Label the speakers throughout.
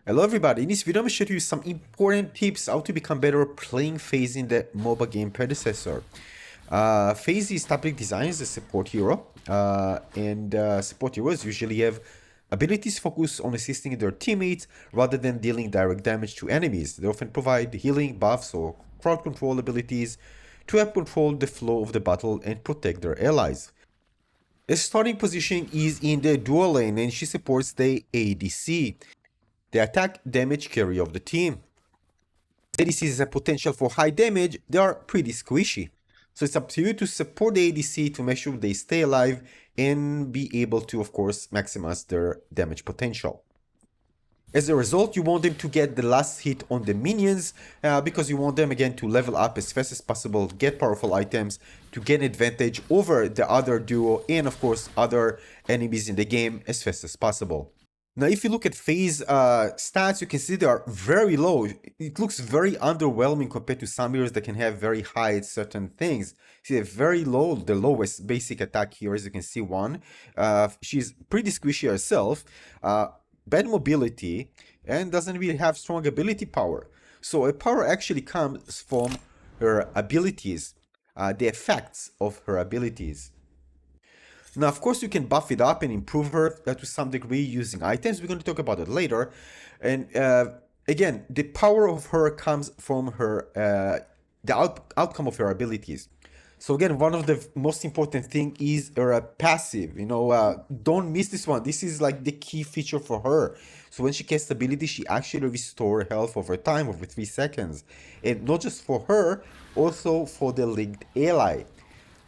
Speaker 1: Hello everybody, in this video I'm going to show you some important tips how to become better playing FaZe in the MOBA game Predecessor. FaZe is typically designed as a support hero, and support heroes usually have abilities focused on assisting their teammates rather than dealing direct damage to enemies. They often provide healing, buffs, or crowd control abilities to help control the flow of the battle and protect their allies. The starting position is in the dual lane and she supports the ADC, the attack damage carrier of the team. ADCs has a potential for high damage, they are pretty squishy. So it's up to you to support the ADC to make sure they stay alive and be able to, of course, maximize their damage potential. As a result, you want them to get the last hit on the minions because you want them again to level up as fast as possible, get powerful items, to get advantage over the other duo and of course other enemies in the game as fast as possible. Now, if you look at FaZe stats, you can see they are very low. It looks very underwhelming compared to some heroes that can have very high at certain things. See, they're very low, the lowest basic attack here, as you can see, one. She's pretty squishy herself, bad mobility, and doesn't really have strong ability power. So her power actually comes from her abilities, the effects of her abilities. Now, of course, you can buff it up and improve her to some degree using items. We're going to talk about it later. And again, the power of her comes from her the outcome of her abilities. So again, one of the most important thing is her passive. Don't miss this one. This is like the key feature for her. So when she casts ability, she actually restores health over time, over 3 seconds. And not just for her, also for the linked ally.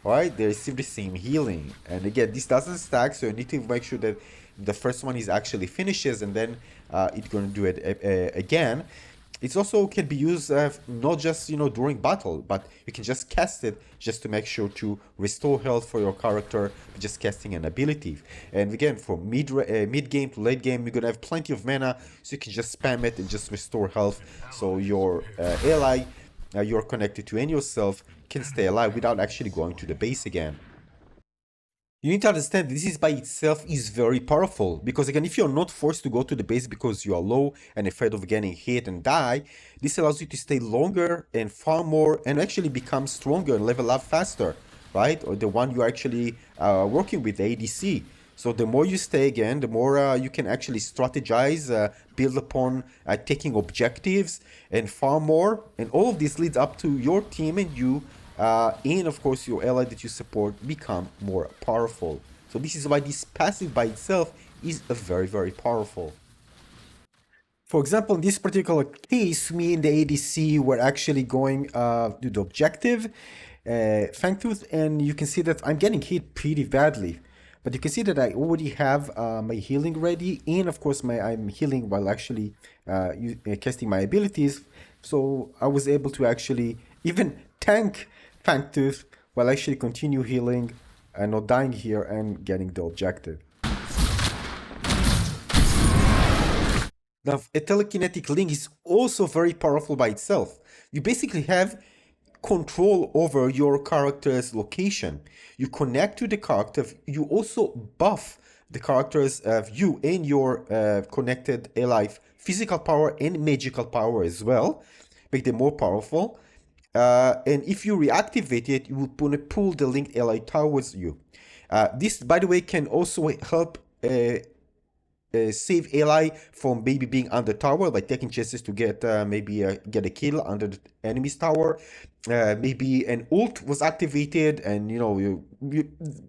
Speaker 1: Alright, they receive the same healing. And again, this doesn't stack, so you need to make sure that the first one is actually finishes and then it's going to do it again. It also can be used not just during battle, but you can just cast it just to make sure to restore health for your character, just casting an ability. And again, from mid game to late game, you're gonna have plenty of mana, so you can just spam it and just restore health. So your ally you're connected to and yourself can stay alive without actually going to the base again. You need to understand this is by itself is very powerful because again, if you're not forced to go to the base because you are low and afraid of getting hit and die, this allows you to stay longer and farm more and actually become stronger and level up faster, right? Or the one you're actually working with, the ADC. So the more you stay again, the more you can actually strategize, build upon taking objectives and farm more. And all of this leads up to your team and you and of course your ally that you support become more powerful. So this is why this passive by itself is a very powerful. For example, in this particular case, me and the ADC were actually going to the objective, Fangtooth, and you can see that I'm getting hit pretty badly. But you can see that I already have my healing ready, and of course I'm healing while actually casting my abilities. So I was able to actually even tank Fangtooth while actually continue healing and not dying here and getting the objective. Now, a telekinetic link is also very powerful by itself. You basically have control over your character's location. You connect to the character, you also buff the character's you and your connected ally physical power and magical power as well, make them more powerful. And if you reactivate it, you will pull the linked ally towards you. This, by the way, can also help save ally from maybe being under tower by taking chances to get get a kill under the enemy's tower. Maybe an ult was activated and you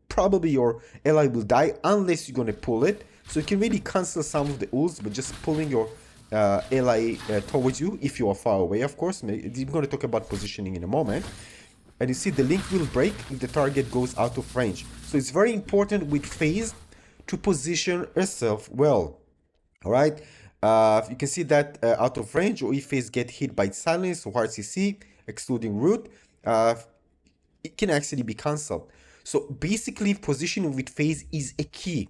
Speaker 1: probably your ally will die unless you're gonna pull it. So you can really cancel some of the ults by just pulling your ally towards you if you are far away, of course. I'm going to talk about positioning in a moment. And you see the link will break if the target goes out of range. So it's very important with FaZe to position yourself well. All right. You can see that out of range, or if FaZe get hit by silence or hard CC, excluding root, it can actually be cancelled. So basically, positioning with FaZe is a key.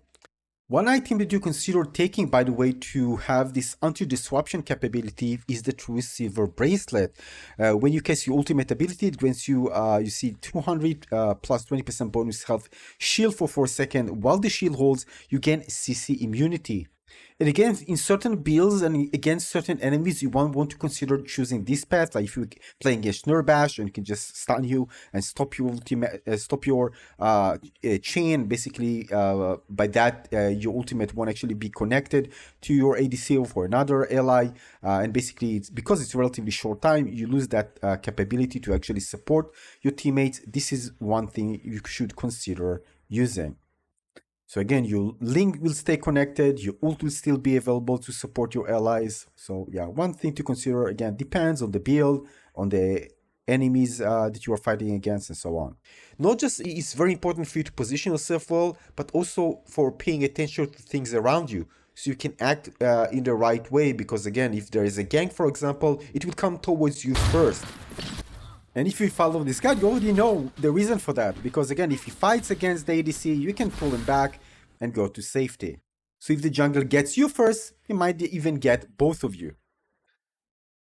Speaker 1: One item that you consider taking, by the way, to have this anti-disruption capability is the True Receiver Bracelet. When you cast your ultimate ability, it grants you, you see 200 plus 20% bonus health shield for 4 seconds. While the shield holds, you gain CC immunity. And again, in certain builds and against certain enemies, you won't want to consider choosing this path. Like if you're playing against Nurbash, and it can just stun you and stop your ultimate, stop your chain. Basically, by that, your ultimate won't actually be connected to your ADC or for another ally. And basically, it's because it's relatively short time, you lose that capability to actually support your teammates. This is one thing you should consider using. So again, your link will stay connected, your ult will still be available to support your allies. So yeah, one thing to consider, again, depends on the build, on the enemies that you are fighting against, and so on. Not just it's very important for you to position yourself well, but also for paying attention to things around you. So you can act in the right way, because again, if there is a gank, for example, it will come towards you first. And if you follow this guy, you already know the reason for that. Because again, if he fights against the ADC, you can pull him back and go to safety. So if the jungler gets you first, he might even get both of you.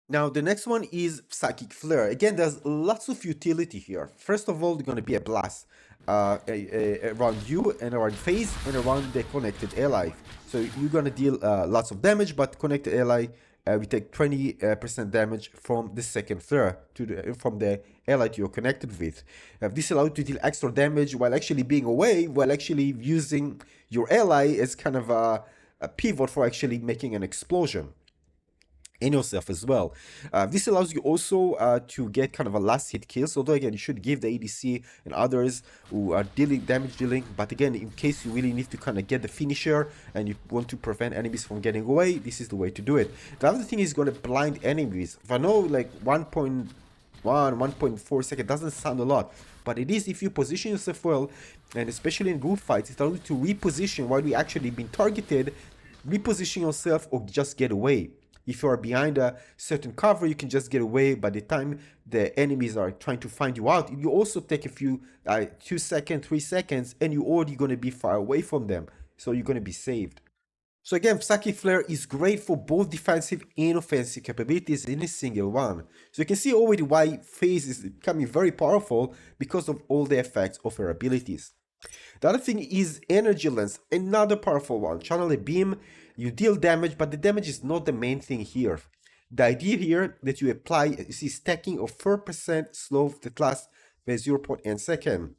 Speaker 1: Now, the next one is Psychic Flare. Again, there's lots of utility here. First of all, there's going to be a blast around you and around phase and around the connected ally. So you're going to deal lots of damage, but connected ally we take 20% damage from the second flare from the ally you're connected with. This allows you to deal extra damage while actually being away, while actually using your ally as kind of a pivot for actually making an explosion in yourself as well. This allows you also to get kind of a last hit kills, although again you should give the ADC and others who are dealing damage dealing, but again in case you really need to kind of get the finisher and you want to prevent enemies from getting away, this is the way to do it. The other thing is going to blind enemies. If I know like 1.4 second doesn't sound a lot, but it is if you position yourself well, and especially in group fights, it allows you to reposition while you actually been targeted, reposition yourself or just get away. If you are behind a certain cover, you can just get away. By the time the enemies are trying to find you out, you also take a few 2 seconds, 3 seconds, and you're already going to be far away from them. So you're going to be saved. So again, Psychic Flare is great for both defensive and offensive capabilities in a single one. So you can see already why Phase is becoming very powerful because of all the effects of her abilities. The other thing is Energy Lens, another powerful one. Channel a beam, you deal damage, but the damage is not the main thing here. The idea here that you apply, you see stacking of 4% slow that lasts for 0.8 seconds.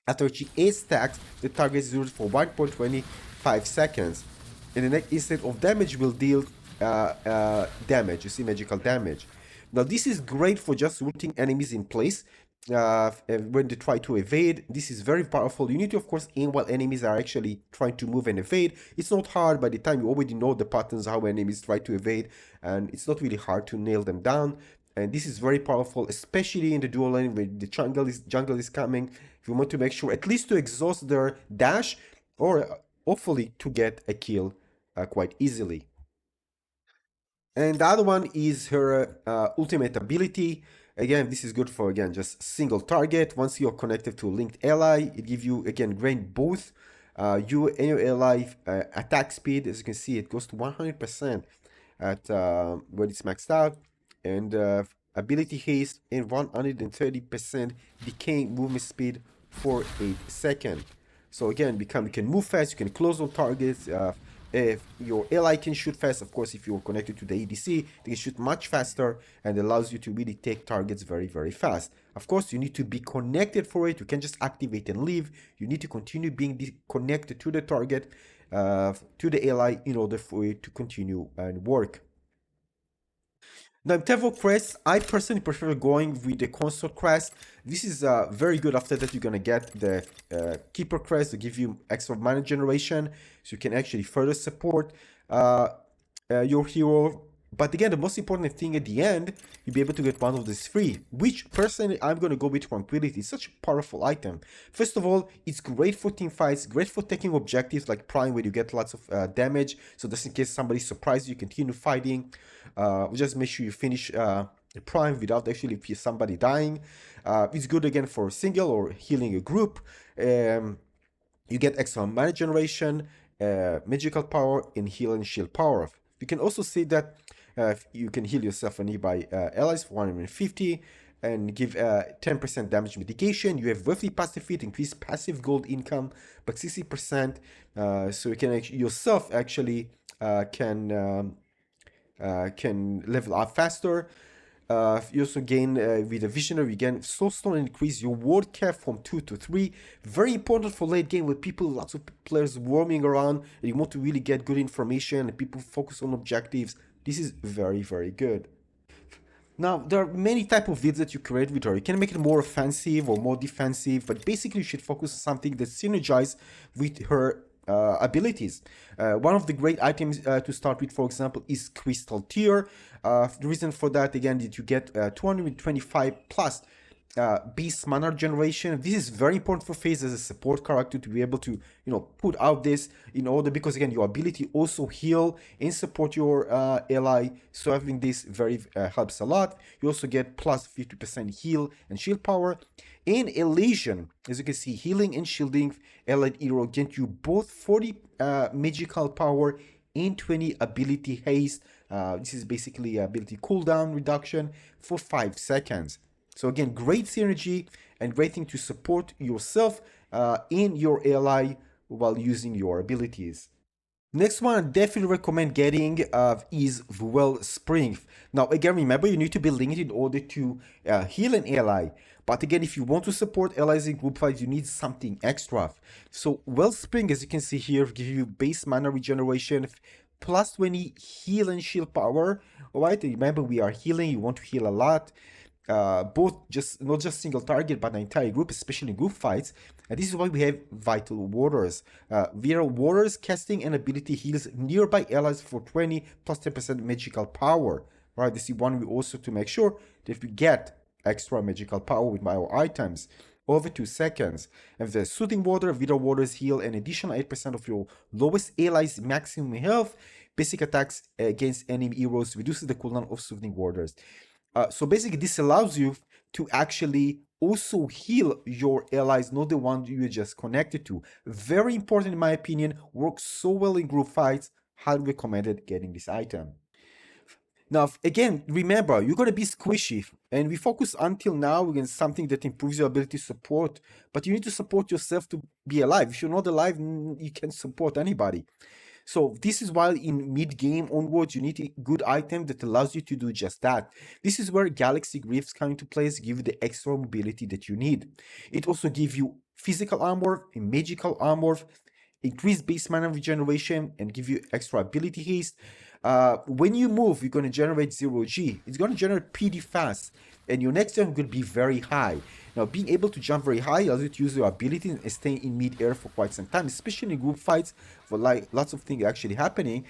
Speaker 1: After each 8 stacks, the target is used for 1.25 seconds. And the next instant of damage will deal damage, you see magical damage. Now this is great for just rooting enemies in place when they try to evade. This is very powerful. You need to of course aim while enemies are actually trying to move and evade. It's not hard by the time you already know the patterns how enemies try to evade, and it's not really hard to nail them down. And this is very powerful, especially in the dual lane where the jungle is coming. If you want to make sure at least to exhaust their dash, or hopefully to get a kill quite easily. And the other one is her ultimate ability. Again, this is good for, again, just single target. Once you're connected to a linked ally, it gives you, again, gain both you and your ally attack speed. As you can see, it goes to 100% at when it's maxed out. And ability haste and 130% decaying movement speed for 8 seconds. So again, you can move fast, you can close on targets. If your ally can shoot fast, of course, if you're connected to the ADC, they can shoot much faster and allows you to really take targets very, very fast. Of course, you need to be connected for it. You can't just activate and leave. You need to continue being connected to the target, to the ally, in order for it to continue and work. Now, in terms of Crest, I personally prefer going with the Consort Crest. This is very good. After that, you're going to get the Keeper Crest to give you extra mana generation, so you can actually further support your hero. But again, the most important thing at the end, you'll be able to get one of these free, which personally I'm going to go with Tranquility. It's such a powerful item. First of all, it's great for team fights, great for taking objectives like Prime where you get lots of damage. So just in case somebody surprises you, continue fighting. Just make sure you finish Prime without actually somebody dying. It's good again for single or healing a group. You get extra mana generation, magical power, and heal and shield power. You can also see that you can heal yourself and nearby allies for 150 and give 10% damage mitigation. You have worthy passive feat, increase passive gold income by 60%. So you can yourself actually can level up faster. You also gain with a visionary, you gain soulstone and increase your ward cap from 2 to 3. Very important for late game with people, lots of players roaming around and you want to really get good information and people focus on objectives. This is very, very good. Now, there are many type of builds that you create with her. You can make it more offensive or more defensive, but basically you should focus on something that synergizes with her abilities. One of the great items to start with, for example, is Crystal Tier. The reason for that, again, that you get 225 plus beast mana generation. This is very important for FaZe as a support character to be able to, put out this in order, because again, your ability also heal and support your ally. So having this very helps a lot. You also get plus 50% heal and shield power. In Elysian, as you can see, healing and shielding allied hero get you both 40 magical power and 20 ability haste. This is basically ability cooldown reduction for 5 seconds. So again, great synergy and great thing to support yourself and your ally while using your abilities. Next one I definitely recommend getting is Wellspring. Now again, remember you need to be linked in order to heal an ally. But again, if you want to support allies in group fights, you need something extra. So Wellspring, as you can see here, gives you base mana regeneration, plus 20 heal and shield power. Alright, remember we are healing, you want to heal a lot. Both just not just single target but the entire group, especially in group fights. And this is why we have Vital Waters. Vital Waters casting an ability heals nearby allies for 20 plus 10% magical power. Right, this is one we also to make sure that we get extra magical power with our items over 2 seconds. And the Soothing Water, Vital Waters heal an additional 8% of your lowest allies' maximum health. Basic attacks against enemy heroes reduces the cooldown of Soothing Waters. So basically, this allows you to actually also heal your allies, not the one you just connected to. Very important, in my opinion. Works so well in group fights. Highly recommended getting this item. Now, again, remember, you're going to be squishy. And we focus until now on something that improves your ability to support. But you need to support yourself to be alive. If you're not alive, you can't support anybody. So this is why in mid-game onwards, you need a good item that allows you to do just that. This is where Galaxy Glyphs come into place, give you the extra mobility that you need. It also gives you physical armor and magical armor, increased base mana regeneration, and give you extra ability haste. When you move, you're going to generate 0G. It's going to generate pretty fast, and your next jump will be very high. Now, being able to jump very high allows you to use your ability and stay in mid-air for quite some time, especially in group fights for like lots of things actually happening.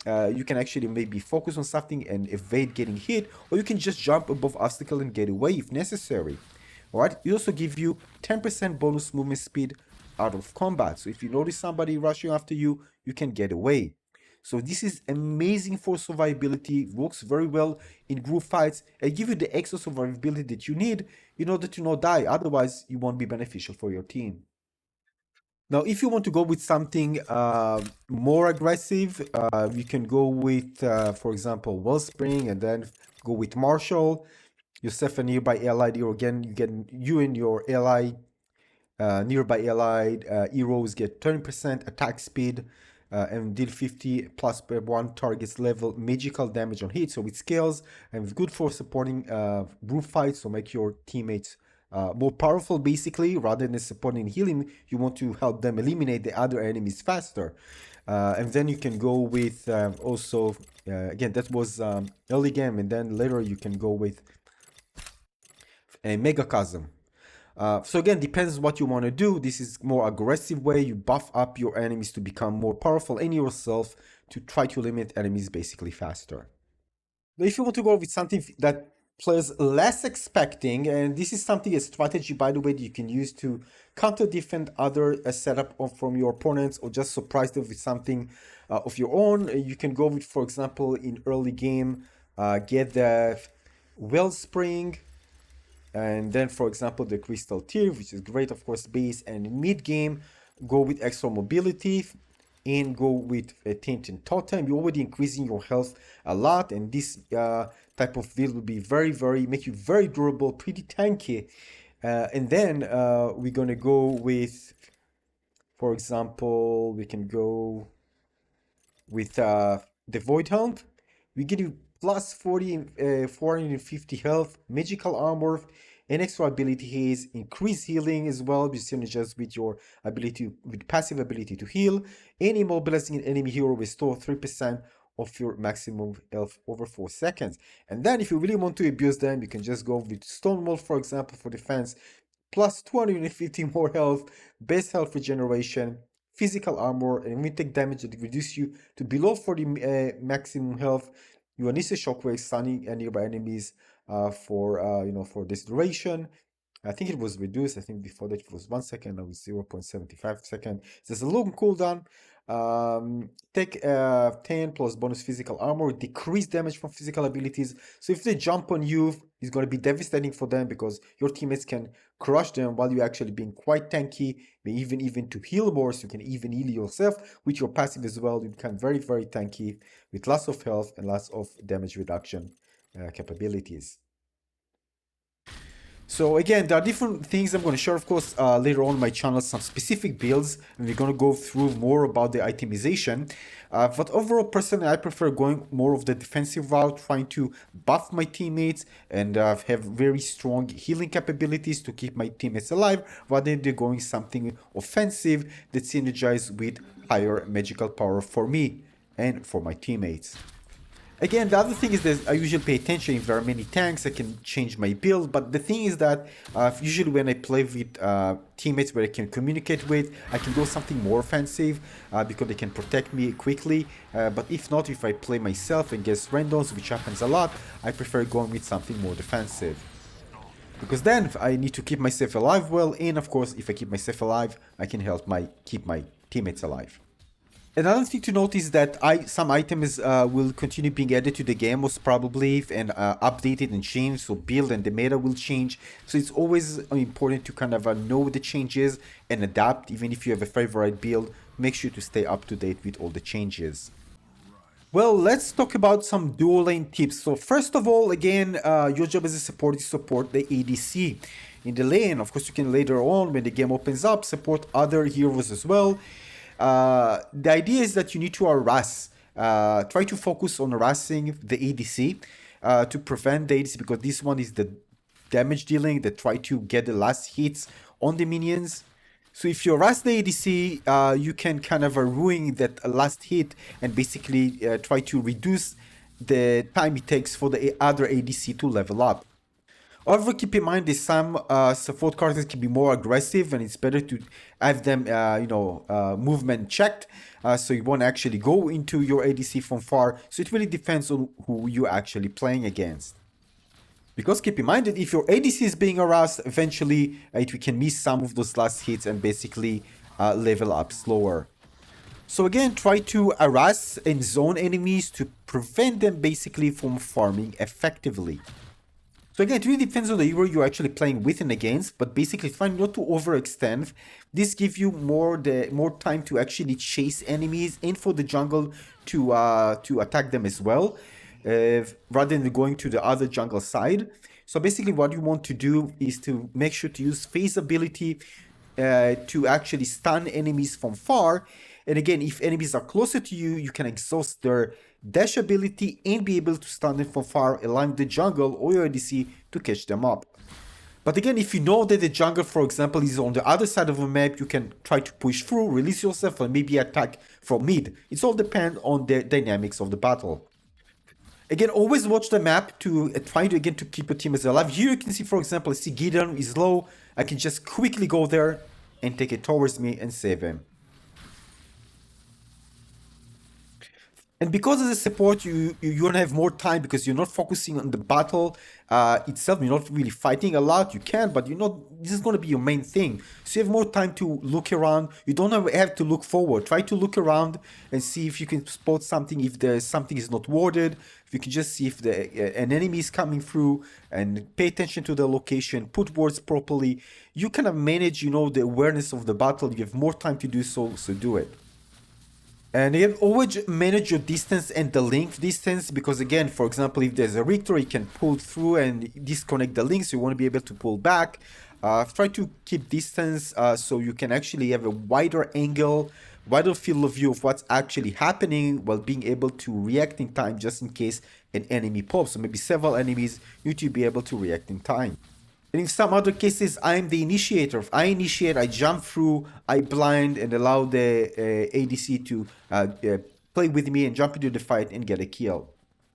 Speaker 1: You can actually maybe focus on something and evade getting hit, or you can just jump above obstacle and get away if necessary. Alright, it also give you 10% bonus movement speed out of combat. So if you notice somebody rushing after you, you can get away. So this is amazing for survivability, works very well in group fights, and give you the extra survivability that you need in order to not die. Otherwise, you won't be beneficial for your team. Now, if you want to go with something more aggressive, you can go with, for example, Wellspring, and then go with Marshall. Yourself a nearby allied hero. Again, you and your ally, nearby allied heroes get 20% attack speed and deal 50 plus per one target's level magical damage on hit. So it scales and it's good for supporting group fights. So make your teammates more powerful, basically, rather than supporting and healing. You want to help them eliminate the other enemies faster. And then you can go with also, again, that was early game, and then later you can go with a Mega Chasm. So again, depends what you want to do. This is more aggressive way. You buff up your enemies to become more powerful and yourself to try to limit enemies basically faster. Now, if you want to go with something that players less expecting, and this is something, a strategy, by the way, that you can use to counter defend other setup from your opponents, or just surprise them with something of your own. You can go with, for example, in early game, get the Wellspring, and then, for example, the Crystal Tier, which is great, of course, base, and mid-game, go with extra mobility, and go with a Tainted Totem. You're already increasing your health a lot, and this type of build will be make you very durable, pretty tanky. And then we're gonna go with, for example, we can go with the Void Helm, we give you plus 40, 450 health, magical armor, an extra ability haze, increased healing as well, which synergizes with your ability, with passive ability to heal, and immobilizing an enemy hero restore 3% of your maximum health over 4 seconds. And then if you really want to abuse them, you can just go with Stonewall, for example, for defense, plus 250 more health, base health regeneration, physical armor, and when you take damage that reduce you to below 40 maximum health, you unleash a shockwave, stunning nearby enemies for this duration. I think it was reduced. I think before that it was 1 second. Now it's 0.75 second. There's a long cooldown. Take 10 plus bonus physical armor, decrease damage from physical abilities. So if they jump on you, it's going to be devastating for them because your teammates can crush them while you're actually being quite tanky, even to heal more, so you can even heal yourself with your passive as well. You become very, very tanky with lots of health and lots of damage reduction capabilities. So again, there are different things I'm going to share, of course, later on my channel, some specific builds, and we're going to go through more about the itemization. But overall, personally, I prefer going more of the defensive route, trying to buff my teammates and have very strong healing capabilities to keep my teammates alive, rather than going something offensive that synergizes with higher magical power for me and for my teammates. Again, the other thing is that I usually pay attention if there are many tanks, I can change my build, but the thing is that usually when I play with teammates where I can communicate with, I can go something more offensive because they can protect me quickly, but if not, if I play myself against randoms, which happens a lot, I prefer going with something more defensive. Because then I need to keep myself alive well, and of course, if I keep myself alive, I can help keep my teammates alive. Another thing to note is that some items will continue being added to the game most probably and updated and changed, so build and the meta will change. So it's always important to kind of know the changes and adapt. Even if you have a favorite build, make sure to stay up to date with all the changes. Well, let's talk about some dual lane tips. So first of all, again, your job as a support is to support the ADC. In the lane, of course, you can later on, when the game opens up, support other heroes as well. The idea is that you need to harass. Try to focus on harassing the ADC to prevent the ADC, because this one is the damage dealing that try to get the last hits on the minions. So if you harass the ADC, you can kind of ruin that last hit and basically try to reduce the time it takes for the other ADC to level up. However, keep in mind that some support characters can be more aggressive, and it's better to have them, movement checked, so you won't actually go into your ADC from far. So it really depends on who you're actually playing against. Because keep in mind that if your ADC is being harassed, eventually we can miss some of those last hits and basically level up slower. So again, try to harass and zone enemies to prevent them basically from farming effectively. So again, it really depends on the hero you're actually playing with and against, but basically try not to overextend. This gives you more time to actually chase enemies and for the jungle to attack them as well, rather than going to the other jungle side. So basically what you want to do is to make sure to use phase ability to actually stun enemies from far. And again, if enemies are closer to you, you can exhaust their dash ability and be able to stun them from far, allowing the jungle or your ADC to catch them up. But again, if you know that the jungle, for example, is on the other side of the map, you can try to push through, release yourself, and maybe attack from mid. It all depends on the dynamics of the battle. Again, always watch the map to try to keep your team as alive. Here you can see, for example, I see Gideon is low. I can just quickly go there and take it towards me and save him. And because as a support, you don't have more time because you're not focusing on the battle itself. You're not really fighting a lot. You can, but you're not. This is going to be your main thing. So you have more time to look around. You don't have to look forward. Try to look around and see if you can spot something. If there's something is not warded, if you can just see if an enemy is coming through, and pay attention to the location. Put wards properly. You kind of manage, the awareness of the battle. You have more time to do so. So do it. And again, always manage your distance and the link distance, because again, for example, if there's a Richter, you can pull through and disconnect the links. You want to be able to pull back. Try to keep distance so you can actually have a wider angle wider field of view of what's actually happening while being able to react in time just in case an enemy pops. So maybe several enemies, you need to be able to react in time. And in some other cases, I'm the initiator. If I initiate, I jump through, I blind and allow the ADC to play with me and jump into the fight and get a kill.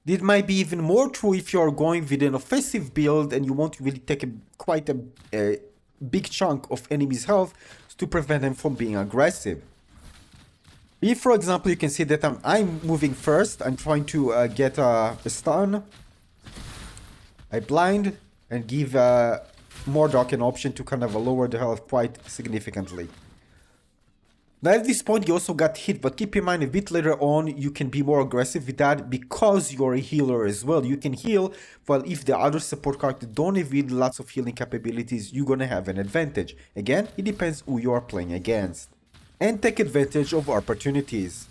Speaker 1: This might be even more true if you're going with an offensive build and you want to really take quite a big chunk of enemies' health to prevent them from being aggressive. If, for example, you can see that I'm moving first, I'm trying to get a stun, I blind and give Mordok an option to kind of lower the health quite significantly. Now at this point you also got hit, but keep in mind a bit later on you can be more aggressive with that because you're a healer as well. You can heal, while if the other support characters don't have lots of healing capabilities, you're gonna have an advantage. Again, it depends who you are playing against. And take advantage of opportunities.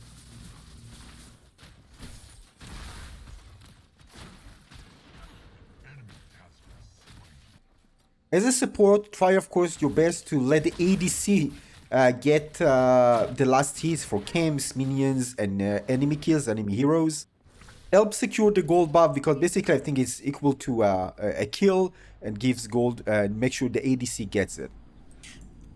Speaker 1: As a support, try of course your best to let the ADC get the last hits for camps, minions, and enemy kills, enemy heroes. Help secure the gold buff because basically I think it's equal to a kill and gives gold and make sure the ADC gets it.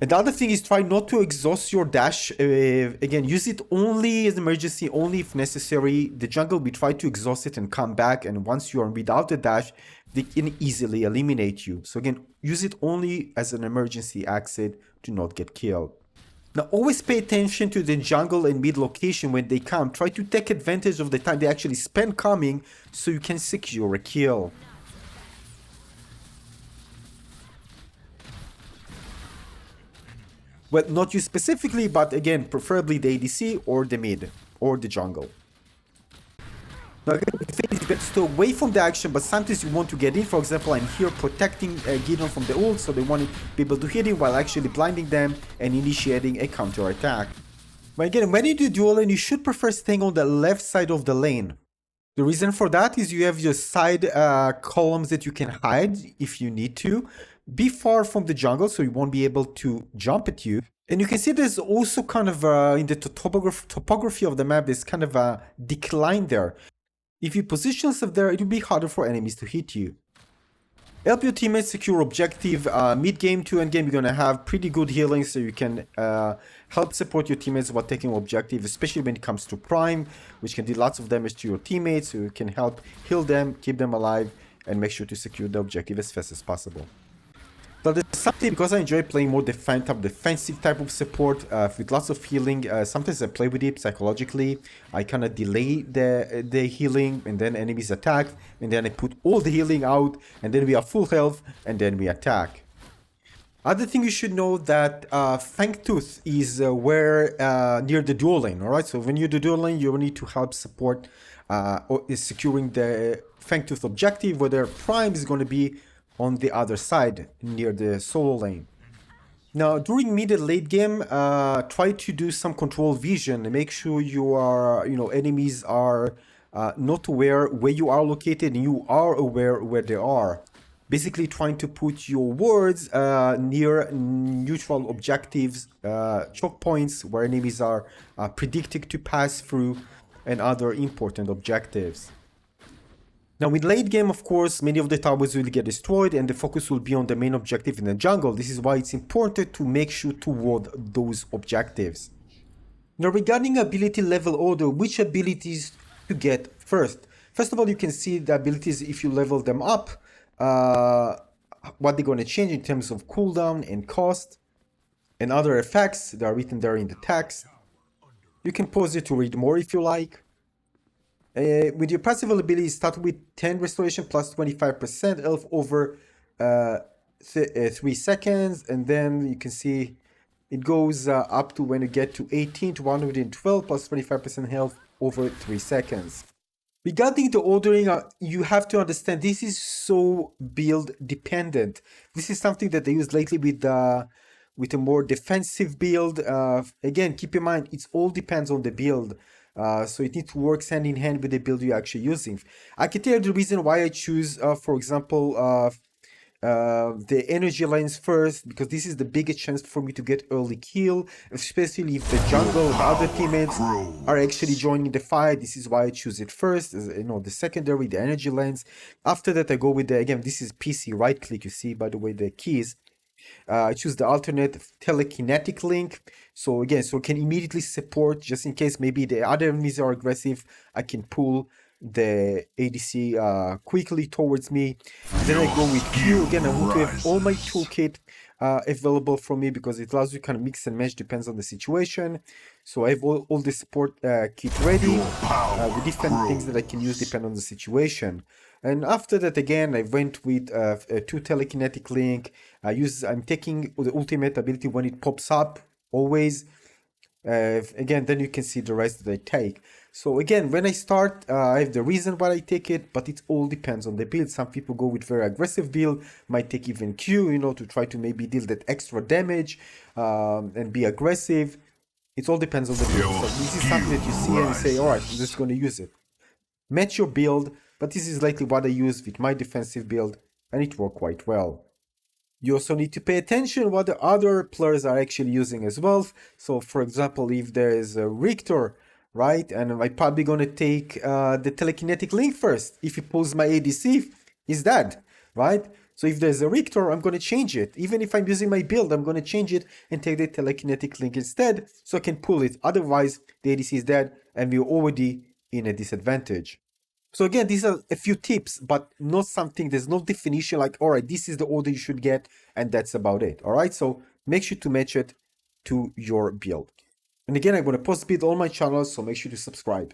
Speaker 1: And the other thing is try not to exhaust your dash. Again, use it only as emergency, only if necessary. The jungle, we try to exhaust it and come back, and once you are without the dash, they can easily eliminate you. So again, use it only as an emergency exit to not get killed. Now always pay attention to the jungle and mid location when they come. Try to take advantage of the time they actually spend coming so you can secure a kill. Well, not you specifically, but again, preferably the ADC or the mid or the jungle. Now, again, it's better to stay away from the action, but sometimes you want to get in. For example, I'm here protecting Gideon from the ult, so they want to be able to hit him while actually blinding them and initiating a counter attack. But again, when you do dual lane, you should prefer staying on the left side of the lane. The reason for that is you have your side columns that you can hide if you need to. Be far from the jungle so you won't be able to jump at you. And you can see there's also kind of in the topography of the map, there's kind of a decline there. If you position yourself there, it will be harder for enemies to hit you. Help your teammates secure objective. Mid-game to end-game, you're going to have pretty good healing, so you can help support your teammates while taking objective, especially when it comes to Prime, which can do lots of damage to your teammates, so you can help heal them, keep them alive, and make sure to secure the objective as fast as possible. But there's something, because I enjoy playing more defensive type of support with lots of healing. Sometimes I play with it psychologically. I kind of delay the healing, and then enemies attack, and then I put all the healing out, and then we are full health, and then we attack. Other thing you should know that Fangtooth is where near the dual lane, alright? So when you do dual lane, you need to help support or is securing the Fangtooth objective, whether Prime is going to be on the other side near the solo lane. Now during mid and late game, try to do some control vision and make sure you are, enemies are not aware where you are located and you are aware where they are. Basically trying to put your wards near neutral objectives, choke points where enemies are predicted to pass through, and other important objectives. Now with late game, of course, many of the towers will get destroyed and the focus will be on the main objective in the jungle. This is why it's important to make sure to ward those objectives. Now regarding ability level order, which abilities to get first? First of all, you can see the abilities if you level them up, what they're going to change in terms of cooldown and cost, and other effects that are written there in the text. You can pause it to read more if you like. With your passive ability, start with 10 restoration plus 25% health over 3 seconds, and then you can see it goes up to when you get to 18 to 112 plus 25% health over 3 seconds. Regarding the ordering, you have to understand this is so build dependent. This is something that they use lately with a more defensive build. Again, keep in mind, it all depends on the build. So it needs to work hand in hand with the build you're actually using. I can tell you the reason why I choose, for example, the energy lines first, because this is the biggest chance for me to get early kill, especially if the jungle, the other teammates are actually joining the fight. This is why I choose it first, as, you know, the secondary, the energy lines. After that, I go with the, again, this is PC right click, you see, by the way, the keys. I choose the alternate telekinetic link. So again, so I can immediately support, just in case maybe the other enemies are aggressive, I can pull the ADC quickly towards me. Then I go with Q. Again, I want to have all my toolkit available for me, because it allows you kind of mix and match, depends on the situation. So I have all the support kit ready with different things that I can use depending on the situation. And after that, again, I went with a 2 telekinetic link. I'm taking the ultimate ability when it pops up, always. Again, then you can see the rest that I take. So again, when I start, I have the reason why I take it, but it all depends on the build. Some people go with very aggressive build, might take even Q, you know, to try to maybe deal that extra damage and be aggressive. It all depends on the build. So this is something that you see and you say, all right, I'm just going to use it. Match your build, but this is likely what I use with my defensive build, and it worked quite well. You also need to pay attention what the other players are actually using as well. So for example, if there is a Richter, right, and I'm probably going to take the telekinetic link first. If he pulls my ADC, he's dead, right? So if there's a Richter, I'm going to change it. Even if I'm using my build, I'm going to change it and take the telekinetic link instead, so I can pull it. Otherwise, the ADC is dead and we're already in a disadvantage. So again, these are a few tips, but not something, there's no definition like, all right, this is the order you should get, and that's about it. All right, so make sure to match it to your build. And again, I'm going to post build all my channels, so make sure to subscribe.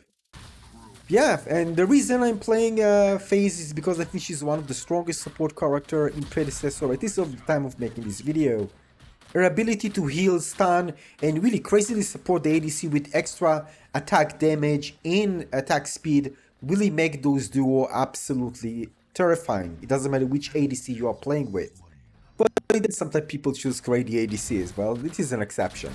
Speaker 1: Yeah, and the reason I'm playing FaZe is because I think she's one of the strongest support character in Predecessor at this of the time of making this video. Her ability to heal, stun, and really crazily support the ADC with extra attack damage and attack speed really make those duo absolutely terrifying. It doesn't matter which ADC you are playing with. But sometimes people choose crazy ADCs. Well, it is an exception.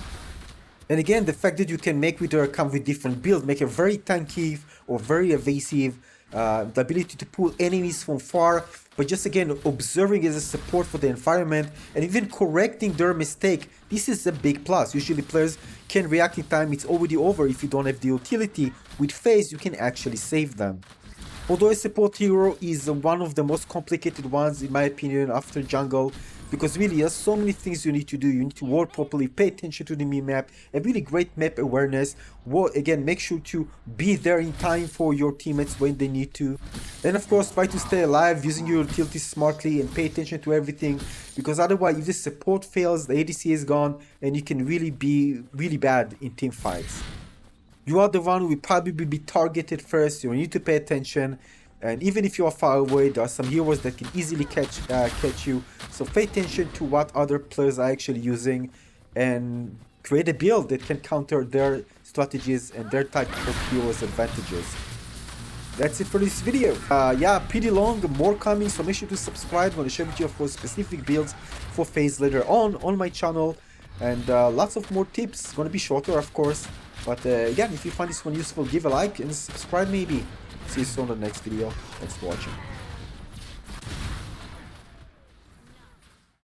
Speaker 1: And again, the fact that you can make with her come with different builds, make her very tanky or very evasive, the ability to pull enemies from far, but just again observing as a support for the environment and even correcting their mistake, this is a big plus. Usually players can react in time, it's already over if you don't have the utility. With FaZe you can actually save them. Although a support hero is one of the most complicated ones in my opinion after jungle, because really there's so many things you need to do. You need to work properly, pay attention to the map, a really great map awareness. Again, make sure to be there in time for your teammates when they need to. And of course, try to stay alive using your utilities smartly and pay attention to everything, because otherwise if the support fails, the ADC is gone and you can really be really bad in team fights. You are the one who will probably be targeted first, you need to pay attention. And even if you are far away, there are some heroes that can easily catch you. So pay attention to what other players are actually using and create a build that can counter their strategies and their type of heroes' advantages. That's it for this video. Yeah, pretty long, more coming, so make sure to subscribe. I'm going to share with you, of course, specific builds for FaZe later on my channel. And lots of more tips. It's going to be shorter, of course. But again, if you find this one useful, give a like and subscribe maybe. See you soon in the next video. Thanks for watching.